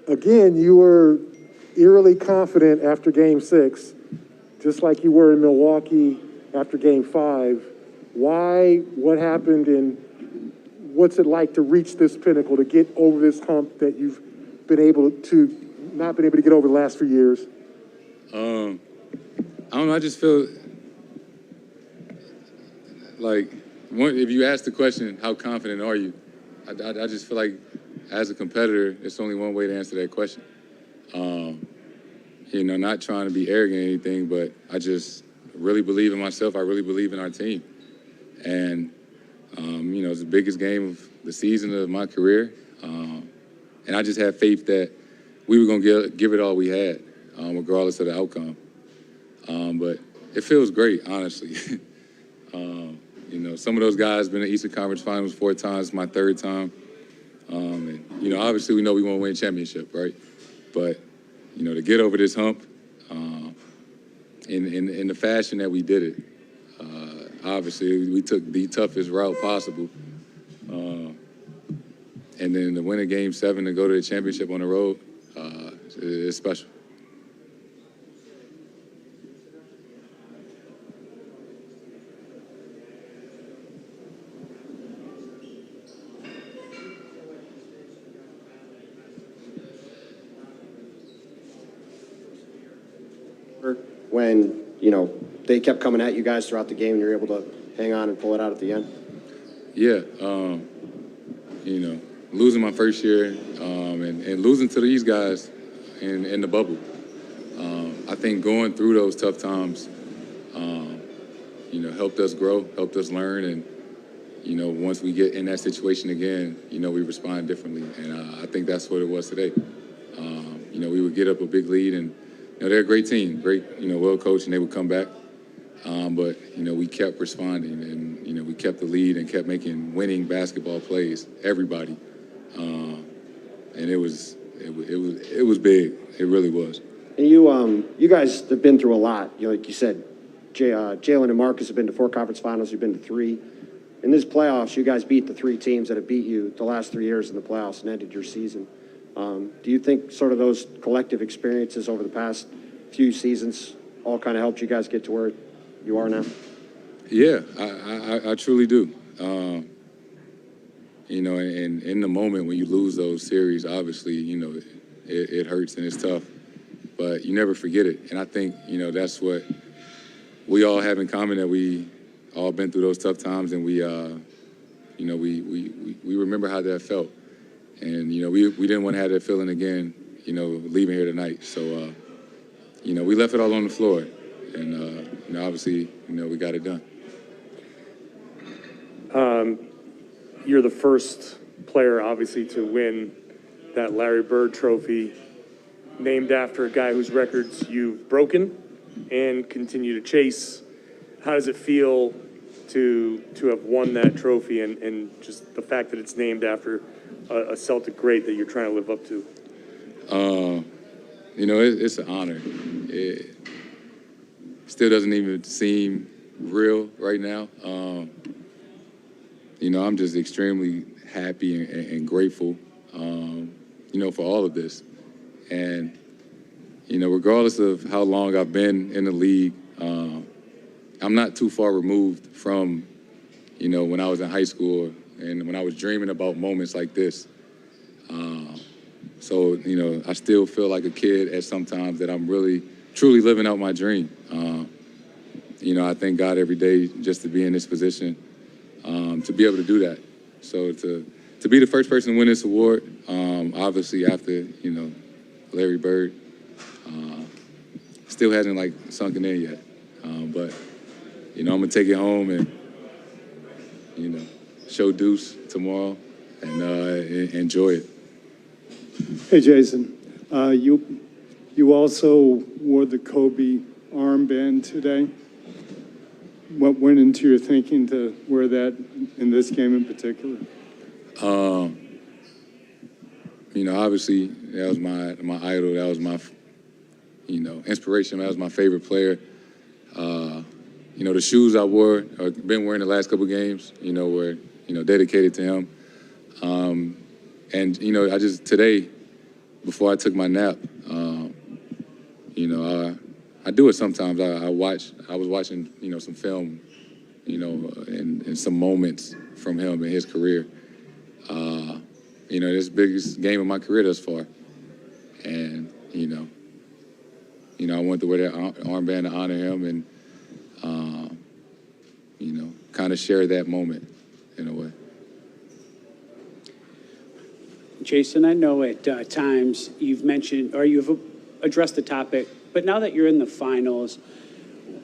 again, you were eerily confident after Game 6, just like you were in Milwaukee after Game 5. Why? What happened? And what's it like to reach this pinnacle, to get over this hump that you've been able to, not been able to get over the last few years? I don't know. I just feel like, if you ask the question, how confident are you? I just feel like, as a competitor, it's only one way to answer that question. Not trying to be arrogant or anything, but I just really believe in myself. I really believe in our team. And, it's the biggest game of the season of my career. And I just had faith that we were going to give it all we had, regardless of the outcome. But it feels great, honestly. Some of those guys been in the Eastern Conference Finals 4 times, my 3rd time. And, obviously we know we want to win a championship, right? But, to get over this hump in the fashion that we did it, obviously we took the toughest route possible. And then to win a Game 7 to go to the championship on the road, it's special. When, they kept coming at you guys throughout the game and you were able to hang on and pull it out at the end? Yeah, losing my first year and losing to these guys in the bubble. I think going through those tough times, helped us grow, helped us learn, and, once we get in that situation again, we respond differently. And I think that's what it was today. We would get up a big lead, and, they're a great team, great, well coached, and they would come back. But, we kept responding, and, we kept the lead and kept making winning basketball plays, everybody. And it was big. It really was. And you guys have been through a lot. Like you said, Jalen and Marcus have been to 4 conference finals. You've been to 3. In this playoffs, you guys beat the 3 teams that have beat you the last 3 years in the playoffs and ended your season. Do you think sort of those collective experiences over the past few seasons all kind of helped you guys get to where you are now? Yeah, I truly do. And in the moment when you lose those series, obviously, it hurts and it's tough, but you never forget it. And I think, that's what we all have in common, that we all been through those tough times, and we remember how that felt. And, we didn't want to have that feeling again, leaving here tonight. So, we left it all on the floor. And, obviously, we got it done. You're the first player, obviously, to win that Larry Bird trophy, named after a guy whose records you've broken and continue to chase. How does it feel to have won that trophy, and just the fact that it's named after a Celtic great that you're trying to live up to? It's an honor. It still doesn't even seem real right now. I'm just extremely happy and grateful, for all of this. And, regardless of how long I've been in the league, I'm not too far removed from, when I was in high school and when I was dreaming about moments like this. So, I still feel like a kid at some times, that I'm really, truly living out my dream. I thank God every day just to be in this position, to be able to do that. So to be the first person to win this award, obviously after, Larry Bird, still hasn't sunken in yet. But, I'm gonna take it home and, show Deuce tomorrow and enjoy it. Hey, Jayson, you also wore the Kobe armband today. What went into your thinking to wear that in this game in particular? Obviously that was my idol. That was my, inspiration. That was my favorite player. The shoes I wore, or been wearing the last couple games, were, dedicated to him. And, I just, today, before I took my nap. You know, I do it sometimes. I was watching, you know, some film, you know, and some moments from him in his career. You know, this biggest game of my career thus far. And, you know, I wanted to wear that armband to honor him and, you know, kind of share that moment in a way. Jayson, I know at times you've mentioned, or you've addressed the topic, but now that you're in the finals,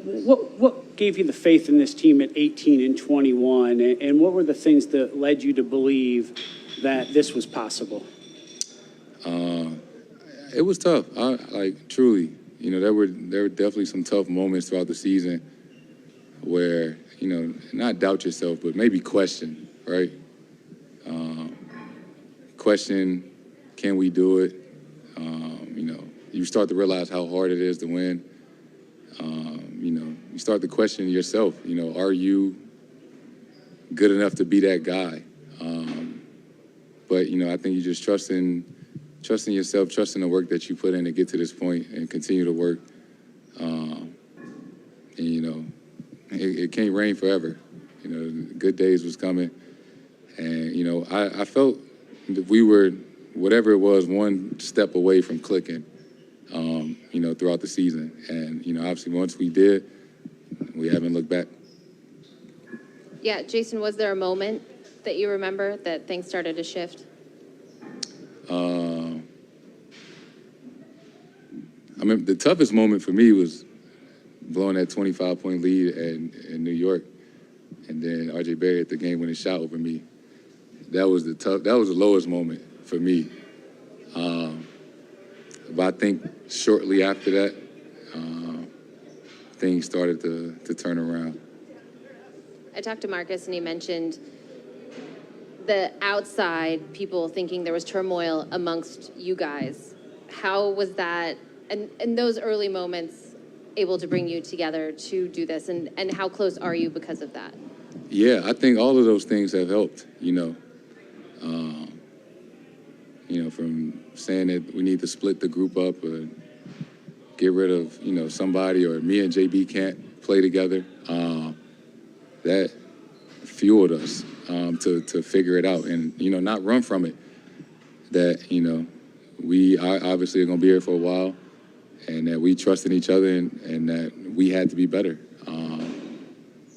what gave you the faith in this team at 18 and 21, and what were the things that led you to believe that this was possible? It was tough. Truly, you know, there were definitely some tough moments throughout the season where, you know, not doubt yourself, but maybe question, right? Question, can we do it? You know, you start to realize how hard it is to win. You know, you start to question yourself, you know, are you good enough to be that guy? But, you know, I think you just trusting yourself, trusting the work that you put in to get to this point and continue to work. And, you know, it can't rain forever. You know, good days was coming. And, you know, I felt that we were, whatever it was, one step away from clicking, you know, throughout the season. And, you know, obviously once we did, we haven't looked back. Yeah, Jayson, was there a moment that you remember that things started to shift? I mean, the toughest moment for me was blowing that 25-point lead in New York, and then R.J. Barrett the game-winning shot over me. That was the lowest moment for me. But I think shortly after that, things started to turn around. I talked to Marcus, and he mentioned the outside people thinking there was turmoil amongst you guys. How was that, and those early moments, able to bring you together to do this, and how close are you because of that? Yeah, I think all of those things have helped, you know. You know, from saying that we need to split the group up or get rid of, you know, somebody, or me and JB can't play together. That fueled us to figure it out and, you know, not run from it. That, you know, we obviously are going to be here for a while, and that we trusted each other and that we had to be better.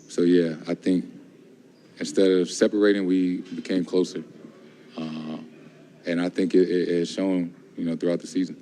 So, yeah, I think instead of separating, we became closer. And I think it has shown, you know, throughout the season.